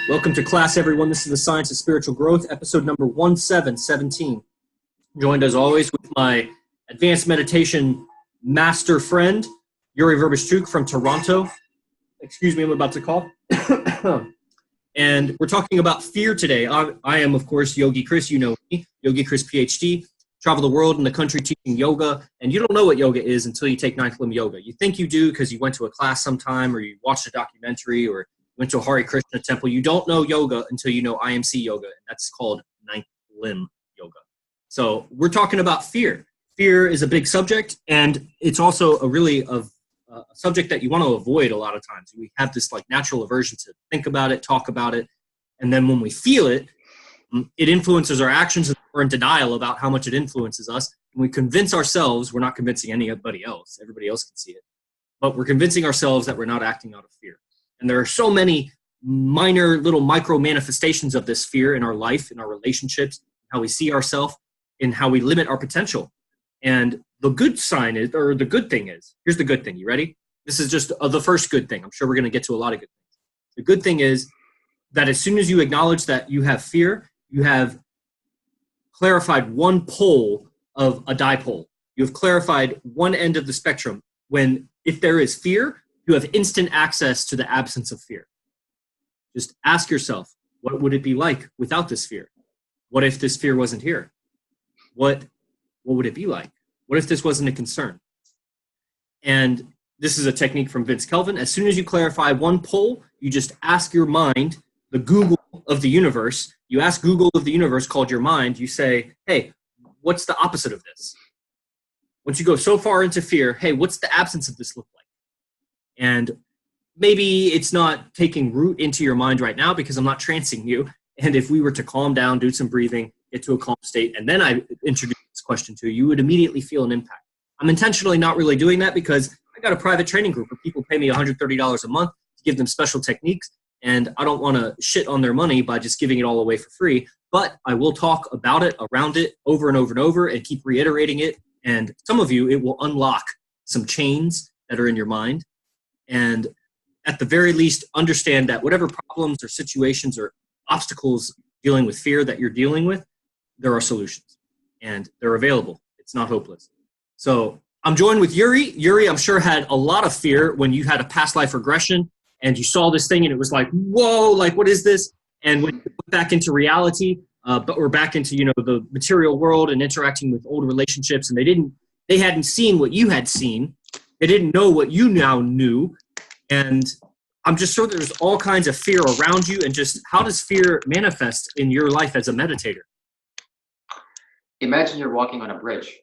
Welcome to class, everyone. This is the Science of Spiritual Growth, episode number 1717. Joined as always with my advanced meditation master friend, Yuri Verbishchuk from Toronto. Excuse me, I'm about to cough. And we're talking about fear today. I am, of course, Yogi Chris. You know me, Yogi Chris, PhD. Travel the world and the country teaching yoga. And you don't know what yoga is until you take ninth limb yoga. You think you do because you went to a class sometime or you watched a documentary or went to a Hare Krishna temple. You don't know yoga until you know IMC yoga. And that's called ninth limb yoga. So we're talking about fear. Fear is a big subject, and it's also a subject that you want to avoid a lot of times. We have this like natural aversion to think about it, talk about it, and then when we feel it, it influences our actions, and we're in denial about how much it influences us. And we convince ourselves, we're not convincing anybody else, everybody else can see it, but we're convincing ourselves that we're not acting out of fear. And there are so many minor little micro manifestations of this fear in our life, in our relationships, how we see ourselves, in how we limit our potential. And the good sign is, or the good thing is, here's the good thing. You ready? This is just the first good thing. I'm sure we're going to get to a lot of good things. The good thing is that as soon as you acknowledge that you have fear, you have clarified one pole of a dipole. You have clarified one end of the spectrum. When, if there is fear, you have instant access to the absence of fear. Just ask yourself, what would it be like without this fear? What if this fear wasn't here? What would it be like? What if this wasn't a concern? And this is a technique from Vince Kelvin. As soon as you clarify one pole, you just ask your mind, the Google of the universe. You ask Google of the universe, called your mind. You say, hey, what's the opposite of this? Once you go so far into fear, hey, what's the absence of this look like? And maybe it's not taking root into your mind right now because I'm not trancing you. And if we were to calm down, do some breathing, get to a calm state, and then I introduce this question to you, you would immediately feel an impact. I'm intentionally not really doing that because I got a private training group where people pay me $130 a month to give them special techniques. And I don't want to shit on their money by just giving it all away for free. But I will talk about it, around it, over and over and over, and keep reiterating it. And some of you, it will unlock some chains that are in your mind. And at the very least, understand that whatever problems or situations or obstacles dealing with fear that you're dealing with, there are solutions. And they're available. It's not hopeless. So I'm joined with Yuri. Yuri, I'm sure, had a lot of fear when you had a past life regression and you saw this thing and it was like, whoa, like, what is this? And when you put back into reality, but we're back into, the material world and interacting with old relationships, and they hadn't seen what you had seen. They didn't know what you now knew. And I'm just sure there's all kinds of fear around you. And just how does fear manifest in your life as a meditator? Imagine you're walking on a bridge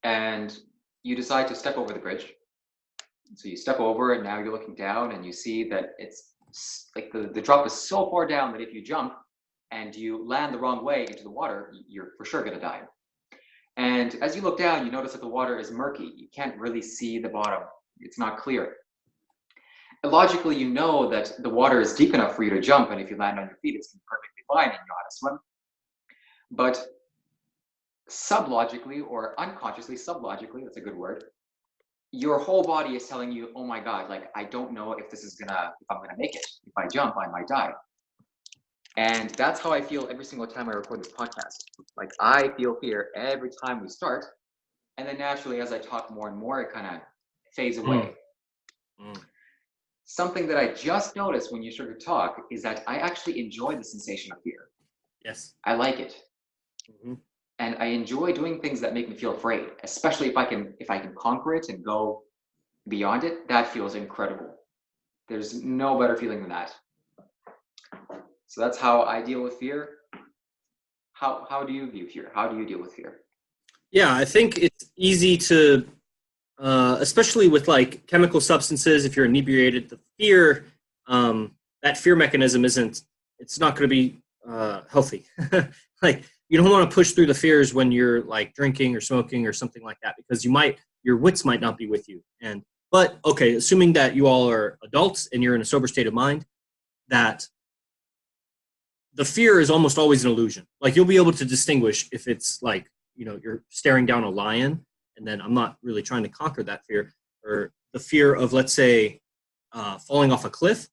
and you decide to step over the bridge. So you step over and now you're looking down and you see that it's like the drop is so far down that if you jump and you land the wrong way into the water, you're for sure going to die. And as you look down, you notice that the water is murky. You can't really see the bottom. It's not clear. And logically, you know that the water is deep enough for you to jump, and if you land on your feet, it's perfectly fine and you know how to swim. But sublogically, or unconsciously, sublogically, that's a good word, your whole body is telling you, oh my God, like, I don't know if I'm gonna make it. If I jump, I might die. And that's how I feel every single time I record this podcast. Like, I feel fear every time we start. And then naturally, as I talk more and more, it kind of fades away. Something that I just noticed when you started to talk is that I actually enjoy the sensation of fear. Yes. I like it. Mm-hmm. And I enjoy doing things that make me feel afraid, especially if I can conquer it and go beyond it. That feels incredible. There's no better feeling than that. So that's how I deal with fear. How do you view fear? How do you deal with fear? Yeah, I think it's easy to, especially with like chemical substances, if you're inebriated, the fear, that fear mechanism it's not going to be healthy. Like, you don't want to push through the fears when you're like drinking or smoking or something like that, because your wits might not be with you. But okay, assuming that you all are adults and you're in a sober state of mind, that the fear is almost always an illusion. Like, you'll be able to distinguish if it's like, you're staring down a lion, and then I'm not really trying to conquer that fear, or the fear of, let's say, falling off a cliff.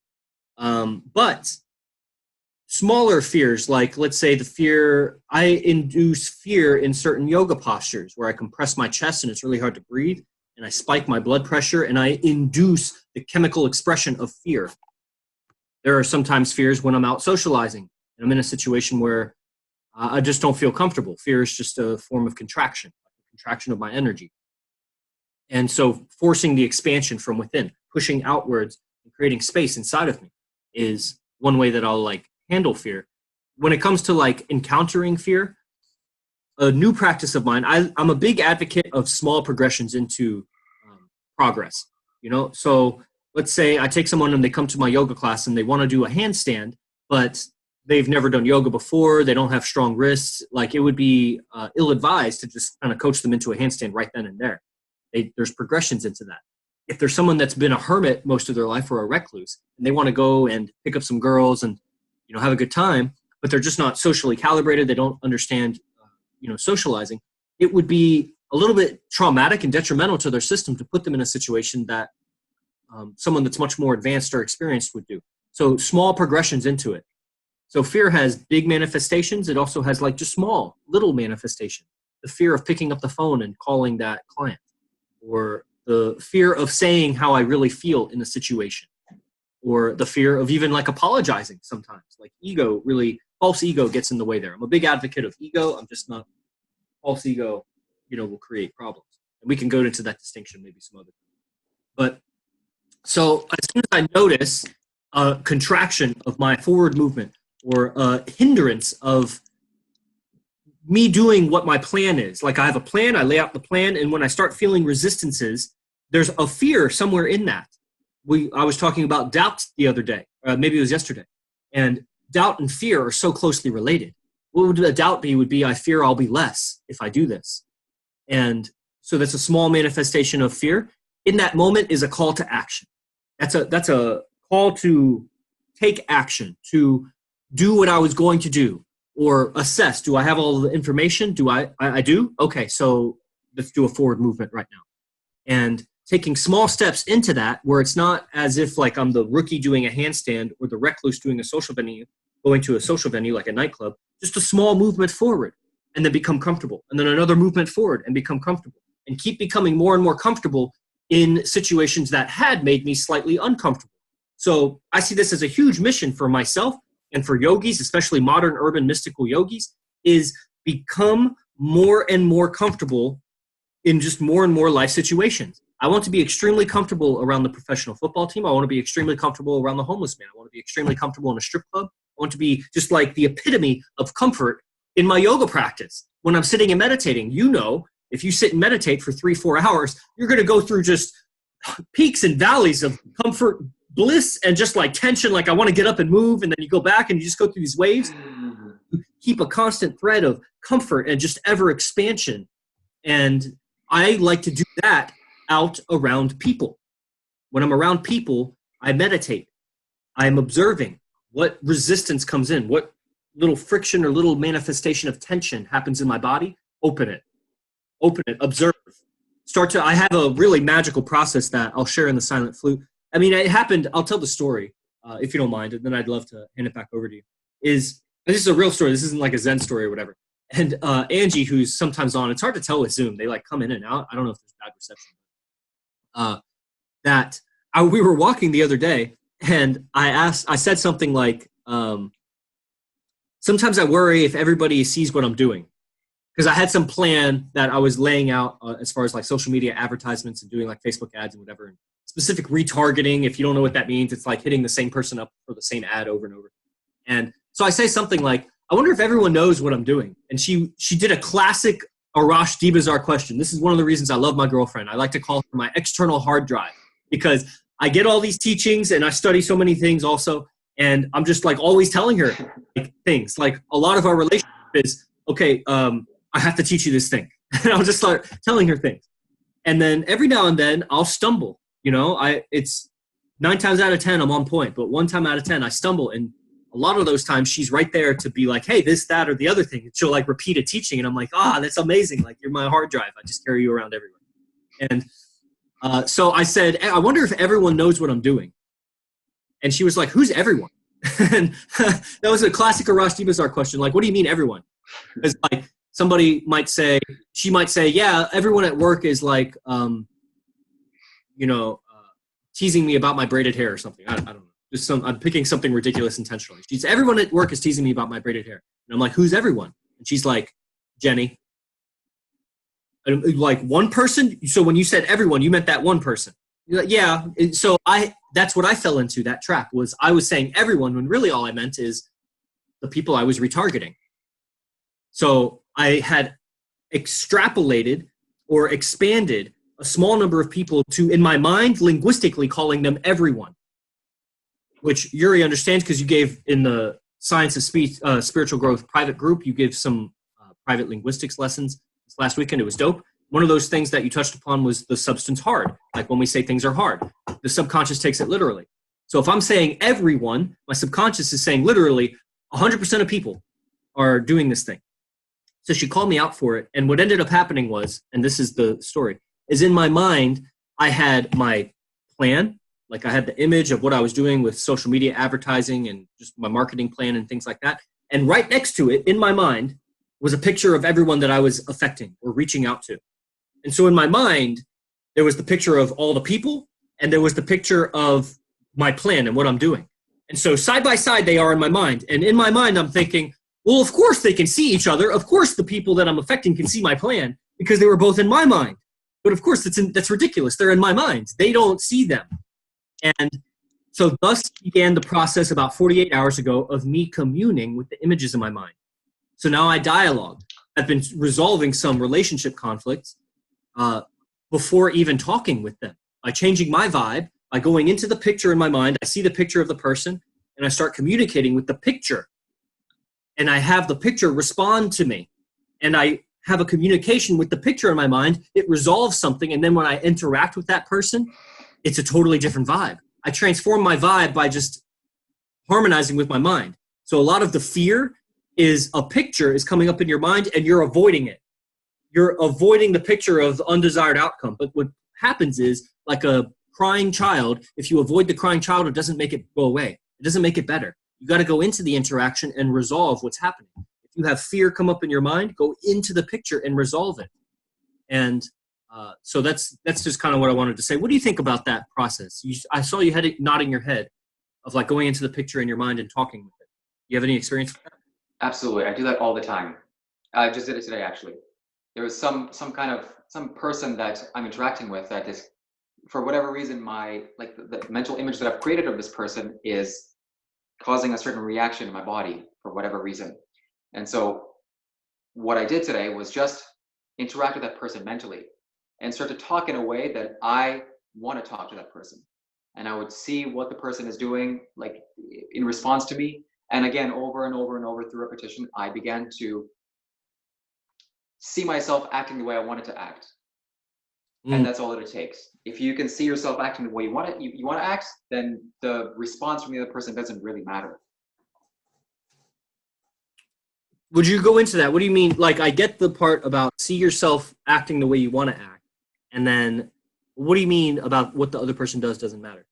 But smaller fears, like let's say I induce fear in certain yoga postures where I compress my chest and it's really hard to breathe, and I spike my blood pressure and I induce the chemical expression of fear. There are sometimes fears when I'm out socializing and I'm in a situation where I just don't feel comfortable. Fear is just a form of contraction of my energy. And so forcing the expansion from within, pushing outwards and creating space inside of me is one way that I'll like handle fear. When it comes to like encountering fear, a new practice of mine, I'm a big advocate of small progressions into progress. So let's say I take someone and they come to my yoga class and they want to do a handstand, but they've never done yoga before. They don't have strong wrists. Like it would be ill-advised to just kind of coach them into a handstand right then and there. There's progressions into that. If there's someone that's been a hermit most of their life or a recluse and they want to go and pick up some girls and have a good time, but they're just not socially calibrated, they don't understand socializing, it would be a little bit traumatic and detrimental to their system to put them in a situation that someone that's much more advanced or experienced would do. So small progressions into it. So fear has big manifestations. It also has like just small little manifestations. The fear of picking up the phone and calling that client, or the fear of saying how I really feel in a situation, or the fear of even like apologizing sometimes. Like false ego gets in the way there. I'm a big advocate of ego. I'm just not. False ego, will create problems. And we can go into that distinction maybe some other time. But so as soon as I notice a contraction of my forward movement or a hindrance of me doing what my plan is, like I have a plan, I lay out the plan, and when I start feeling resistances, there's a fear somewhere in that. I was talking about doubt the other day, maybe it was yesterday, and doubt and fear are so closely related. What would a doubt be? Would be I fear I'll be less if I do this. And so that's a small manifestation of fear. In that moment is a call to action. That's a call to take action, to do what I was going to do, or assess. Do I have all the information? Do I do? Okay, so let's do a forward movement right now. And taking small steps into that, where it's not as if like I'm the rookie doing a handstand or the recluse doing a social venue, going to a social venue like a nightclub, just a small movement forward and then become comfortable. And then another movement forward and become comfortable. And keep becoming more and more comfortable in situations that had made me slightly uncomfortable. So I see this as a huge mission for myself and for yogis, especially modern urban mystical yogis, is become more and more comfortable in just more and more life situations. I want to be extremely comfortable around the professional football team. I want to be extremely comfortable around the homeless man. I want to be extremely comfortable in a strip club. I want to be just like the epitome of comfort in my yoga practice. When I'm sitting and meditating, if you sit and meditate for 3-4 hours, you're going to go through just peaks and valleys of comfort, bliss, and just like tension, like I want to get up and move, and then you go back and you just go through these waves. You keep a constant thread of comfort and just ever expansion. And I like to do that out around people. When I'm around people, I meditate. I'm observing what resistance comes in, what little friction or little manifestation of tension happens in my body. Open it, observe. I have a really magical process that I'll share in the silent flute. I mean, it happened, I'll tell the story, if you don't mind, and then I'd love to hand it back over to you. This is a real story. This isn't like a Zen story or whatever. And Angie, who's sometimes on, it's hard to tell with Zoom. They like come in and out. I don't know if there's bad reception. We were walking the other day, and I said something like, sometimes I worry if everybody sees what I'm doing. Because I had some plan that I was laying out as far as like social media advertisements and doing like Facebook ads and whatever. And specific retargeting, if you don't know what that means, it's like hitting the same person up for the same ad over and over. And so I say something like, I wonder if everyone knows what I'm doing. And she did a classic Arash Dibazar question. This is one of the reasons I love my girlfriend. I like to call her my external hard drive, because I get all these teachings and I study so many things also. And I'm just like always telling her like, things. Like a lot of our relationship is, okay, I have to teach you this thing. And I'll just start telling her things. And then every now and then I'll stumble. It's 9 times out of 10 I'm on point, but 1 time out of 10 I stumble. And a lot of those times she's right there to be like, hey, this, that, or the other thing. And she'll like repeat a teaching. And I'm like, that's amazing. Like you're my hard drive. I just carry you around everywhere. And so I said, I wonder if everyone knows what I'm doing. And she was like, who's everyone? And that was a classic Arash Dibazar question. Like, what do you mean everyone? Because like somebody might say, she might say, yeah, everyone at work is like, you know, teasing me about my braided hair or something. I don't know. Just I'm picking something ridiculous intentionally. She's everyone at work is teasing me about my braided hair. And I'm like, who's everyone? And she's like, Jenny. And like one person. So when you said everyone, you meant that one person. You're like, yeah. So that's what I fell into. That trap was I was saying everyone when really all I meant is the people I was retargeting. So I had extrapolated or expanded a small number of people to, in my mind, linguistically calling them everyone, which Yuri understands because you gave in the Science of Speech, Spiritual Growth private group, you gave some private linguistics lessons this last weekend. It was dope. One of those things that you touched upon was the substance hard, like when we say things are hard. The subconscious takes it literally. So if I'm saying everyone, my subconscious is saying literally 100% of people are doing this thing. So she called me out for it. And what ended up happening was, and this is the story, is in my mind, I had my plan, like I had the image of what I was doing with social media advertising and just my marketing plan and things like that. And right next to it, in my mind, was a picture of everyone that I was affecting or reaching out to. And so in my mind, there was the picture of all the people, and there was the picture of my plan and what I'm doing. And so side by side, they are in my mind. And in my mind, I'm thinking, well, of course they can see each other. Of course the people that I'm affecting can see my plan because they were both in my mind. But of course, that's ridiculous. They're in my mind. They don't see them. And so thus began the process about 48 hours ago of me communing with the images in my mind. So now I dialogue. I've been resolving some relationship conflicts before even talking with them by changing my vibe, by going into the picture in my mind. I see the picture of the person and I start communicating with the picture. And I have the picture respond to me. And I have a communication with the picture in my mind. It resolves something. And then when I interact with that person, it's a totally different vibe. I transform my vibe by just harmonizing with my mind. So a lot of the fear is a picture is coming up in your mind and you're avoiding it. You're avoiding the picture of the undesired outcome. But what happens is, like a crying child, if you avoid the crying child, it doesn't make it go away. It doesn't make it better. You got to go into the interaction and resolve what's happening. If you have fear come up in your mind, go into the picture and resolve it. And so that's just kind of what I wanted to say. What do you think about that process? I saw you had it nodding your head of like going into the picture in your mind and talking with it. You have any experience with that? Absolutely. I do that all the time. I just did it today, actually. There was some person that I'm interacting with that is, for whatever reason, the mental image that I've created of this person is causing a certain reaction in my body for whatever reason. And so what I did today was just interact with that person mentally and start to talk in a way that I want to talk to that person. And I would see what the person is doing, like in response to me. And again, over and over and over through repetition, I began to see myself acting the way I wanted to act. And that's all that it takes. If you can see yourself acting the way you want to act, then the response from the other person doesn't really matter. Would you go into that? What do you mean? Like, I get the part about see yourself acting the way you want to act. And then what do you mean about what the other person does doesn't matter?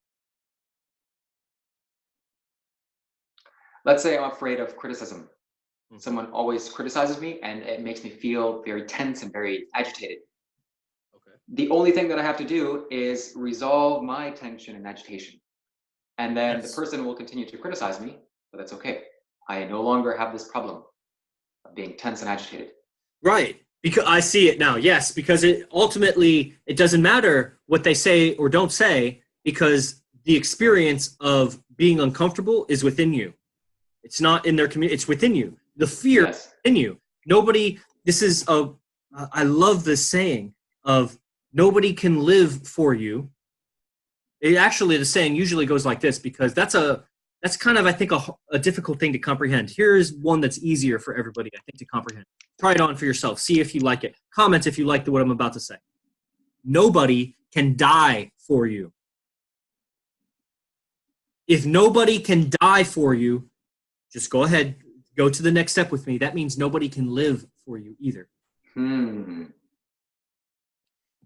Let's say I'm afraid of criticism. Someone always criticizes me and it makes me feel very tense and very agitated. The only thing that I have to do is resolve my tension and agitation. And then the person will continue to criticize me, but that's okay. I no longer have this problem of being tense and agitated. Right. Because I see it now. Yes, because it doesn't matter what they say or don't say, because the experience of being uncomfortable is within you. It's not in their community. It's within you. The fear is in you. I love this saying of, nobody can live for you. The saying usually goes like this, because that's kind of, I think, a difficult thing to comprehend. Here's one that's easier for everybody, I think, to comprehend. Try it on for yourself. See if you like it. Comment if you like what I'm about to say. Nobody can die for you. If nobody can die for you, just go ahead, go to the next step with me. That means nobody can live for you either.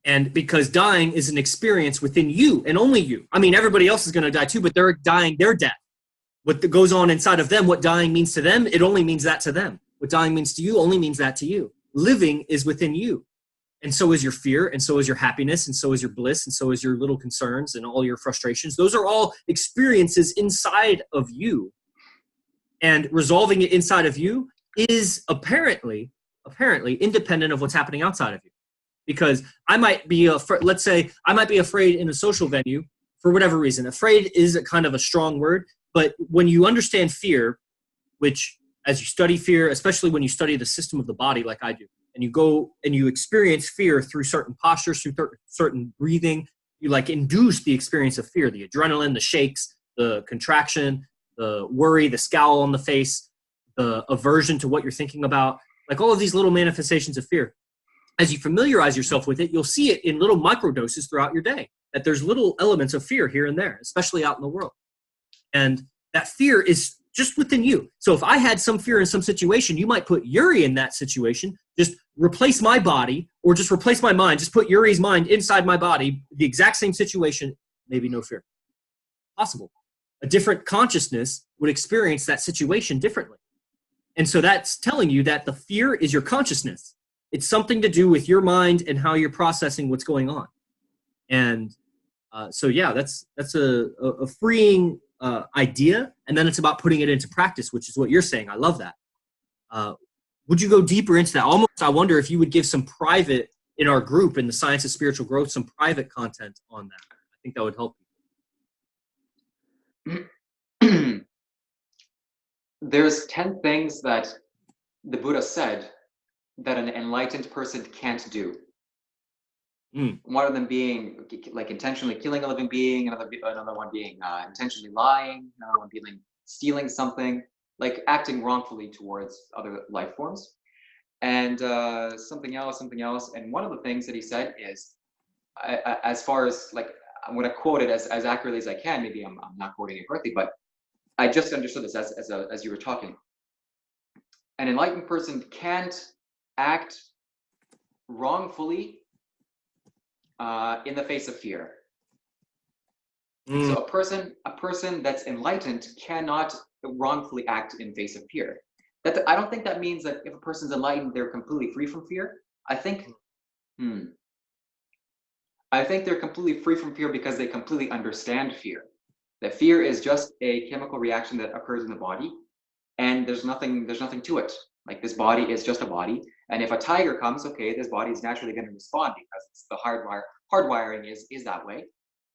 And because dying is an experience within you and only you. I mean, everybody else is going to die too, but they're dying their death. what goes on inside of them, what dying means to them, it only means that to them. What dying means to you only means that to you. Living is within you. And so is your fear, and so is your happiness, and so is your bliss, and so is your little concerns and all your frustrations. Those are all experiences inside of you. And resolving it inside of you is apparently independent of what's happening outside of you. Because I might be, let's say, I might be afraid in a social venue for whatever reason. Afraid is a kind of a strong word, but when you understand fear, which as you study fear, especially when you study the system of the body like I do, and you go and you experience fear through certain postures, through certain breathing, you like induce the experience of fear, the adrenaline, the shakes, the contraction, the worry, the scowl on the face, the aversion to what you're thinking about, like all of these little manifestations of fear. As you familiarize yourself with it, you'll see it in little microdoses throughout your day, that there's little elements of fear here and there, especially out in the world. And that fear is just within you. So if I had some fear in some situation, you might put Yuri in that situation, just replace my body or just replace my mind, just put Yuri's mind inside my body, the exact same situation, maybe no fear. Possible. A different consciousness would experience that situation differently. And so that's telling you that the fear is your consciousness. It's something to do with your mind and how you're processing what's going on. And so, yeah, that's a freeing idea. And then it's about putting it into practice, which is what you're saying. I love that. Would you go deeper into that? Almost, I wonder if you would give some private, in our group, in the Science of Spiritual Growth, some private content on that. I think that would help you. There's 10 things that the Buddha said that an enlightened person can't do. One of them being like intentionally killing a living being, another one being intentionally lying, another one being stealing something, like acting wrongfully towards other life forms, and something else. And one of the things that he said is, as far as like, I'm going to quote it as accurately as I can. Maybe I'm not quoting it correctly, but I just understood this as you were talking. An enlightened person can't act wrongfully in the face of fear. So a person that's enlightened cannot wrongfully act in face of fear. I don't think that means that if a person's enlightened, they're completely free from fear. I think they're completely free from fear because they completely understand fear. That fear is just a chemical reaction that occurs in the body, and there's nothing to it. Like, this body is just a body, and if a tiger comes, okay, this body is naturally going to respond because it's the hardwiring is that way.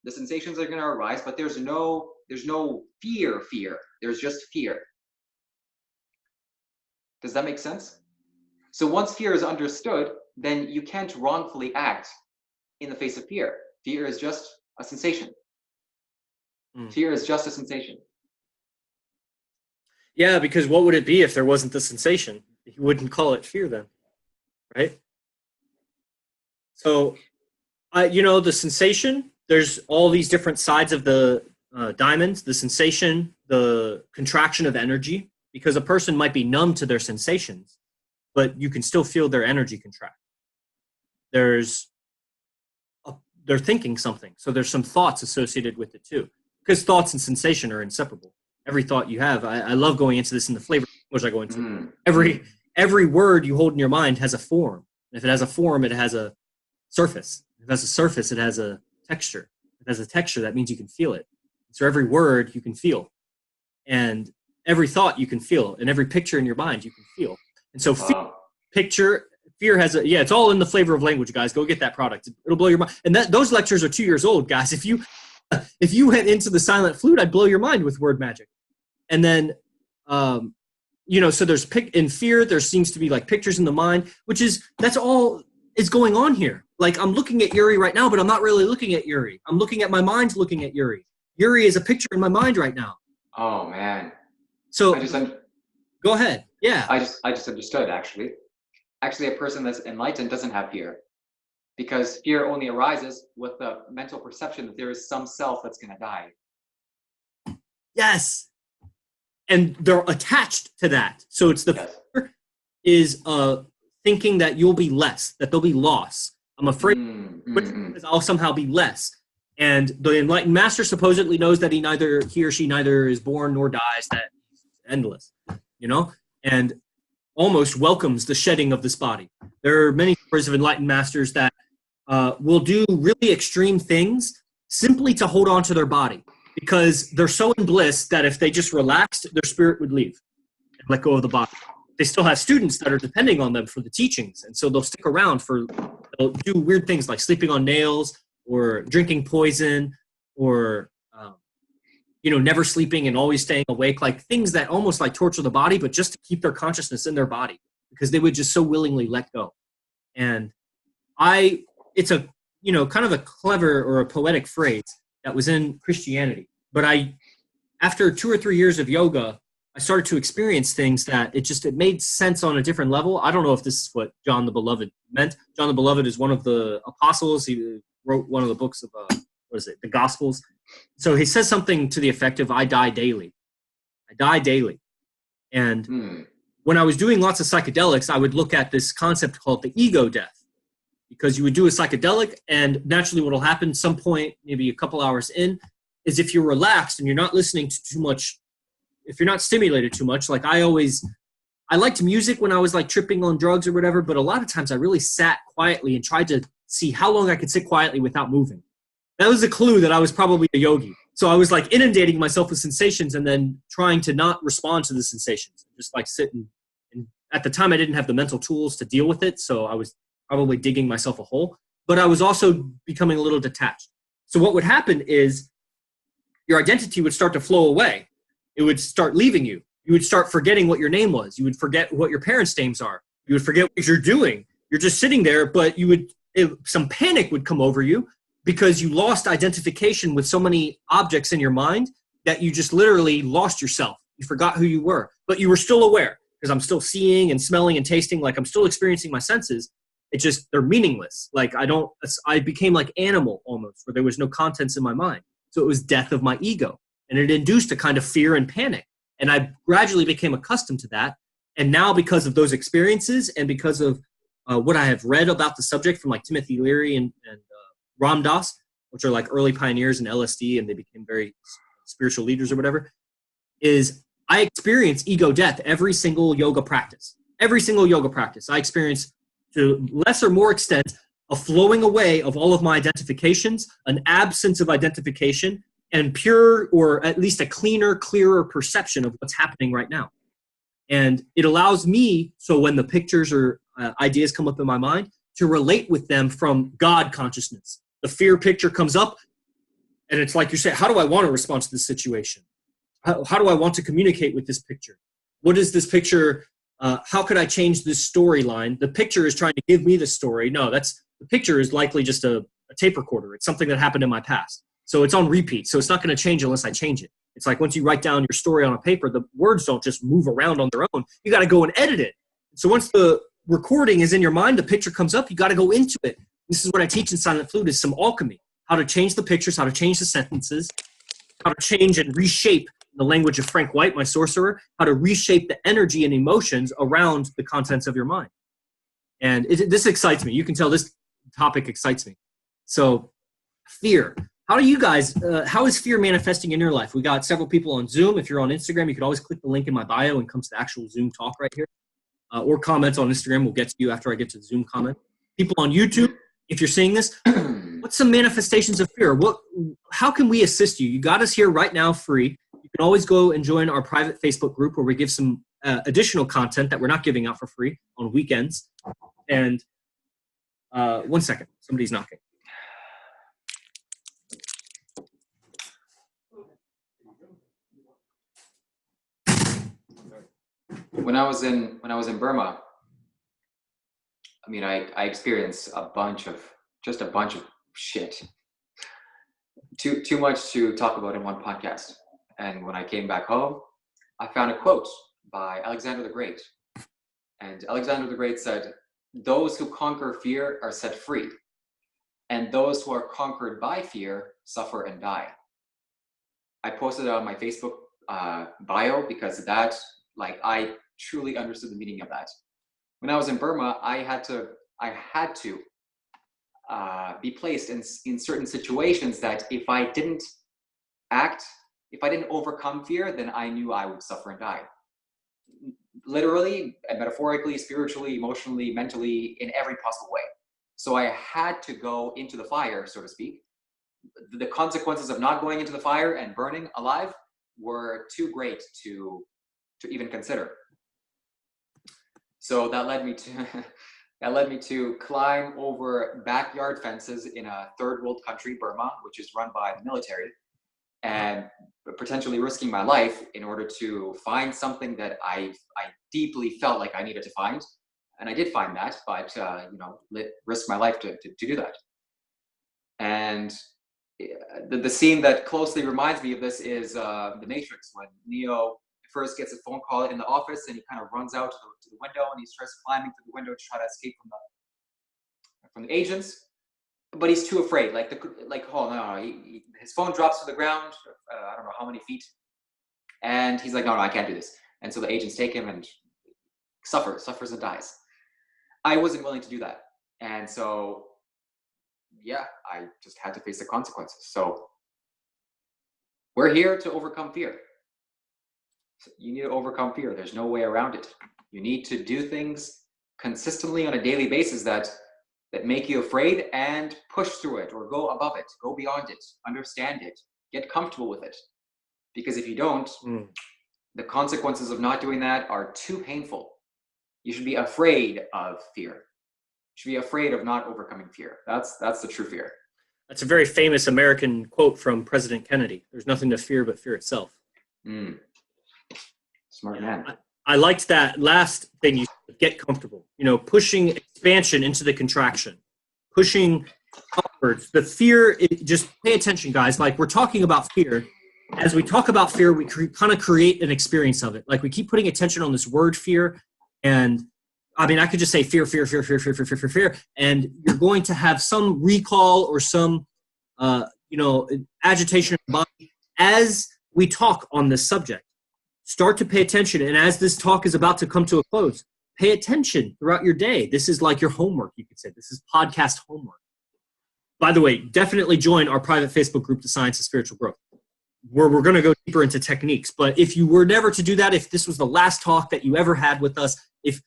The sensations are going to arise, but there's no fear. There's just fear. Does that make sense? So once fear is understood, then you can't wrongfully act in the face of fear. Fear is just a sensation. Fear is just a sensation. Yeah, because what would it be if there wasn't the sensation? You wouldn't call it fear then, right? So, the sensation, there's all these different sides of the diamonds, the sensation, the contraction of energy, because a person might be numb to their sensations, but you can still feel their energy contract. They're thinking something, so there's some thoughts associated with it too, because thoughts and sensation are inseparable. Every thought you have, I love going into this in the flavor language I go into. Every word you hold in your mind has a form. And if it has a form, it has a surface. If it has a surface, it has a texture. If it has a texture, that means you can feel it. So every word you can feel. And every thought you can feel. And every picture in your mind you can feel. And so fear has it's all in the flavor of language, guys. Go get that product. It'll blow your mind. And those lectures are 2 years old, guys. If you went into the silent flute, I'd blow your mind with word magic. And then, so there's in fear, there seems to be like pictures in the mind, that's all is going on here. Like, I'm looking at Yuri right now, but I'm not really looking at Yuri. I'm looking at my mind looking at Yuri. Yuri is a picture in my mind right now. Oh, man. So go ahead. Yeah. I just understood, actually. Actually, a person that's enlightened doesn't have fear, because fear only arises with the mental perception that there is some self that's going to die. Yes. And they're attached to that. So it's fear is thinking that you'll be less, that there'll be loss. I'm afraid because I'll somehow be less. And the enlightened master supposedly knows that he or she neither is born nor dies, that he's endless, you know, and almost welcomes the shedding of this body. There are many stories of enlightened masters that will do really extreme things simply to hold on to their body because they're so in bliss that if they just relaxed, their spirit would leave and let go of the body. They still have students that are depending on them for the teachings, and so they'll stick around they'll do weird things like sleeping on nails or drinking poison or never sleeping and always staying awake, like things that almost like torture the body, but just to keep their consciousness in their body because they would just so willingly let go. And it's a, kind of a clever or a poetic phrase that was in Christianity. But after 2 or 3 years of yoga, I started to experience things that it made sense on a different level. I don't know if this is what John the Beloved meant. John the Beloved is one of the apostles. He wrote one of the books of, the Gospels. So he says something to the effect of, I die daily. I die daily. And when I was doing lots of psychedelics, I would look at this concept called the ego death. Because you would do a psychedelic, and naturally what will happen some point, maybe a couple hours in, is if you're relaxed and you're not listening to too much, if you're not stimulated too much, like I liked music when I was like tripping on drugs or whatever, but a lot of times I really sat quietly and tried to see how long I could sit quietly without moving. That was a clue that I was probably a yogi. So I was like inundating myself with sensations and then trying to not respond to the sensations. Just like sit and at the time I didn't have the mental tools to deal with it, so I was probably digging myself a hole, but I was also becoming a little detached. So what would happen is your identity would start to flow away. It would start leaving you. You would start forgetting what your name was. You would forget what your parents' names are. You would forget what you're doing. You're just sitting there, but some panic would come over you because you lost identification with so many objects in your mind that you just literally lost yourself. You forgot who you were, but you were still aware because I'm still seeing and smelling and tasting, like I'm still experiencing my senses. They're meaningless. Like I became like animal almost, where there was no contents in my mind. So it was death of my ego. And it induced a kind of fear and panic. And I gradually became accustomed to that. And now because of those experiences and because of what I have read about the subject from like Timothy Leary and Ram Dass, which are like early pioneers in LSD, and they became very spiritual leaders or whatever, is I experience ego death every single yoga practice. Every single yoga practice. I experience, to less or more extent, a flowing away of all of my identifications, an absence of identification, and pure, or at least a cleaner, clearer perception of what's happening right now. And it allows me, so when the pictures or ideas come up in my mind, to relate with them from God consciousness. The fear picture comes up, and it's like you say, how do I want to respond to this situation? How do I want to communicate with this picture? What is this picture? How could I change this storyline? The picture is trying to give me the story. No, the picture is likely just a tape recorder. It's something that happened in my past. So it's on repeat. So it's not going to change unless I change it. It's like once you write down your story on a paper, the words don't just move around on their own. You got to go and edit it. So once the recording is in your mind, the picture comes up, you got to go into it. This is what I teach in Silent Flute, is some alchemy. How to change the pictures, how to change the sentences, how to change and reshape, in the language of Frank White, my sorcerer, how to reshape the energy and emotions around the contents of your mind. And this excites me. You can tell this topic excites me. So fear. How do you guys, how is fear manifesting in your life? We got several people on Zoom. If you're on Instagram, you can always click the link in my bio and come to the actual Zoom talk right here. Or comments on Instagram. We'll get to you after I get to the Zoom comment. People on YouTube, if you're seeing this, what's some manifestations of fear? How can we assist you? You got us here right now free. You can always go and join our private Facebook group where we give some additional content that we're not giving out for free on weekends. And 1 second, somebody's knocking. When I was in Burma, I mean, I experienced a bunch of shit. Too much to talk about in one podcast. And when I came back home, I found a quote by Alexander the Great. And Alexander the Great said, "Those who conquer fear are set free, and those who are conquered by fear suffer and die." I posted it on my Facebook bio because I truly understood the meaning of that. When I was in Burma, I had to be placed in certain situations that if I didn't overcome fear, then I knew I would suffer and die. Literally, metaphorically, spiritually, emotionally, mentally, in every possible way. So I had to go into the fire, so to speak. The consequences of not going into the fire and burning alive were too great to even consider. So that led me to climb over backyard fences in a third world country, Burma, which is run by the military, and potentially risking my life in order to find something that I deeply felt like I needed to find. And I did find that, but risk my life to do that. And the scene that closely reminds me of this is The Matrix, when Neo first gets a phone call in the office and he kind of runs out to the window and he starts climbing through the window to try to escape from the agents, but he's too afraid. Oh no, his phone drops to the ground. I don't know how many feet, and he's like, no, I can't do this. And so the agents take him and suffers and dies. I wasn't willing to do that, and so yeah, I just had to face the consequences. So we're here to overcome fear. So you need to overcome fear. There's no way around it. You need to do things consistently on a daily basis that make you afraid, and push through it or go above it, go beyond it, understand it, get comfortable with it. Because if you don't, the consequences of not doing that are too painful. You should be afraid of fear. You should be afraid of not overcoming fear. That's the true fear. That's a very famous American quote from President Kennedy. There's nothing to fear but fear itself. Smart man. I liked that last thing you said, get comfortable. Pushing expansion into the contraction. Pushing upwards. The fear, just pay attention, guys. Like, we're talking about fear. As we talk about fear, we kind of create an experience of it. Like, we keep putting attention on this word fear. And, I mean, I could just say fear, and you're going to have some recall or some, agitation in the body as we talk on this subject. Start to pay attention. And as this talk is about to come to a close, pay attention throughout your day. This is like your homework, you could say. This is podcast homework. By the way, definitely join our private Facebook group, The Science of Spiritual Growth, where we're going to go deeper into techniques. But if you were never to do that, if this was the last talk that you ever had with us, if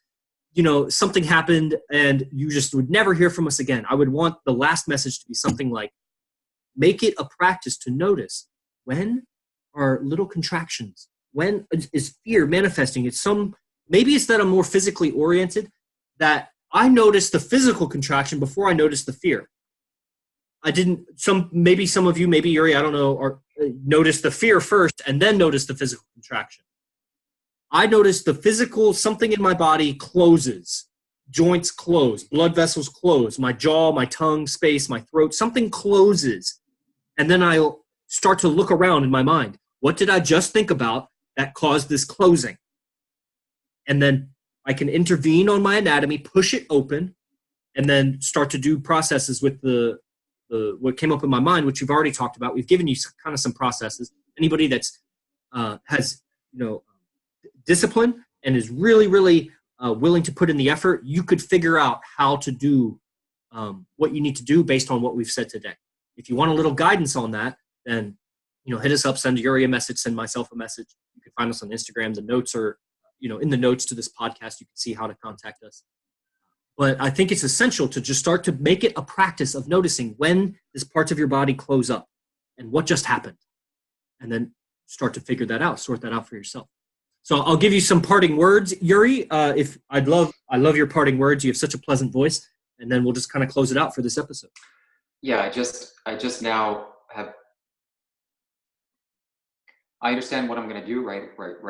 something happened and you just would never hear from us again, I would want the last message to be something like, make it a practice to notice when are little contractions. When is fear manifesting? Maybe it's that I'm more physically oriented, that I notice the physical contraction before I notice the fear. Maybe some of you, maybe Yuri, I don't know, notice the fear first and then notice the physical contraction. I notice the physical, something in my body closes, joints close, blood vessels close, my jaw, my tongue space, my throat, something closes. And then I'll start to look around in my mind. What did I just think about that caused this closing? And then I can intervene on my anatomy, push it open, and then start to do processes with what came up in my mind, which we've already talked about. We've given you kind of some processes. Anybody that's has discipline and is really, really willing to put in the effort, you could figure out how to do what you need to do based on what we've said today. If you want a little guidance on that, then hit us up, send Yuri a message, send myself a message. You can find us on Instagram. The notes are, in the notes to this podcast, you can see how to contact us. But I think it's essential to just start to make it a practice of noticing when does parts of your body close up and what just happened. And then start to figure that out, sort that out for yourself. So I'll give you some parting words, Yuri. I love your parting words. You have such a pleasant voice. And then we'll just kind of close it out for this episode. Yeah, I just now have. I understand what I'm going to do right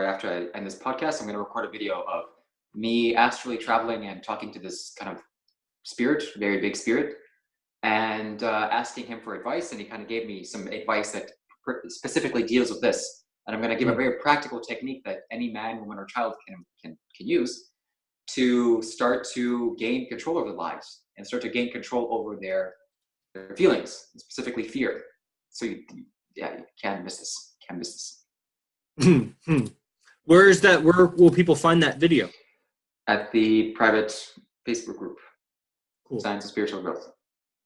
after I end this podcast. I'm going to record a video of me astrally traveling and talking to this kind of spirit, very big spirit, and asking him for advice. And he kind of gave me some advice that specifically deals with this. And I'm going to give a very practical technique that any man, woman, or child can use to start to gain control over their lives and start to gain control over their feelings, specifically fear. So you can't miss this. Can't miss this. Where is that? Where will people find that video? At the private Facebook group. Cool. Science of Spiritual Growth.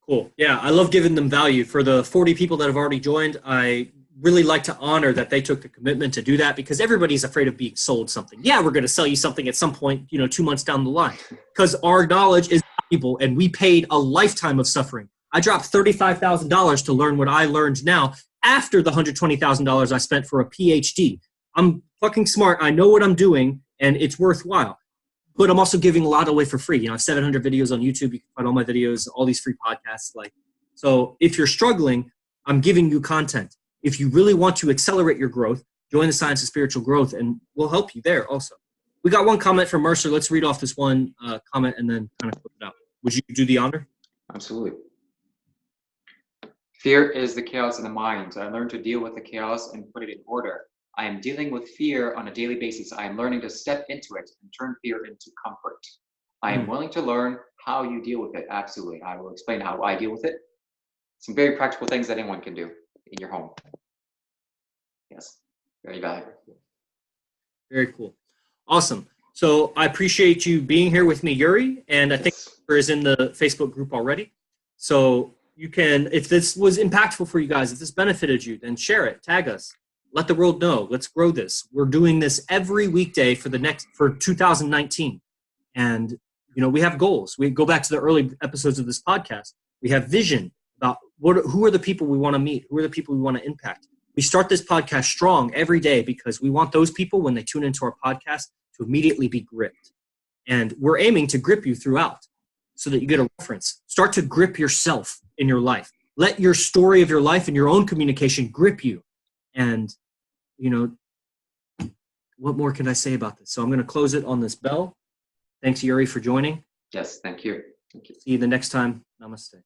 Cool. Yeah, I love giving them value. For the 40 people that have already joined, I really like to honor that they took the commitment to do that, because everybody's afraid of being sold something. Yeah, we're going to sell you something at some point, 2 months down the line, because our knowledge is valuable and we paid a lifetime of suffering. I dropped $35,000 to learn what I learned now after the $120,000 I spent for a PhD. I'm fucking smart. I know what I'm doing and it's worthwhile. But I'm also giving a lot away for free. I have 700 videos on YouTube. You can find all my videos, all these free podcasts. So if you're struggling, I'm giving you content. If you really want to accelerate your growth, join the Science of Spiritual Growth, and we'll help you there also. We got one comment from Mercer. Let's read off this one comment and then kind of flip it out. Would you do the honor? Absolutely. Fear is the chaos in the mind. I learned to deal with the chaos and put it in order. I am dealing with fear on a daily basis. I am learning to step into it and turn fear into comfort. I am willing to learn how you deal with it. Absolutely. I will explain how I deal with it. Some very practical things that anyone can do in your home. Yes, very valuable. Very cool. Awesome. So I appreciate you being here with me, Yuri, and I think Yuri is in the Facebook group already. So you can, if this was impactful for you guys, if this benefited you, then share it, tag us. Let the world know. Let's grow this. We're doing this every weekday for 2019. And, we have goals. We go back to the early episodes of this podcast. We have vision about who are the people we want to meet? Who are the people we want to impact? We start this podcast strong every day because we want those people, when they tune into our podcast, to immediately be gripped. And we're aiming to grip you throughout so that you get a reference. Start to grip yourself in your life. Let your story of your life and your own communication grip you. And what more can I say about this? So I'm going to close it on this bell. Thanks, Yuri, for joining. Yes, thank you. See you the next time. Namaste.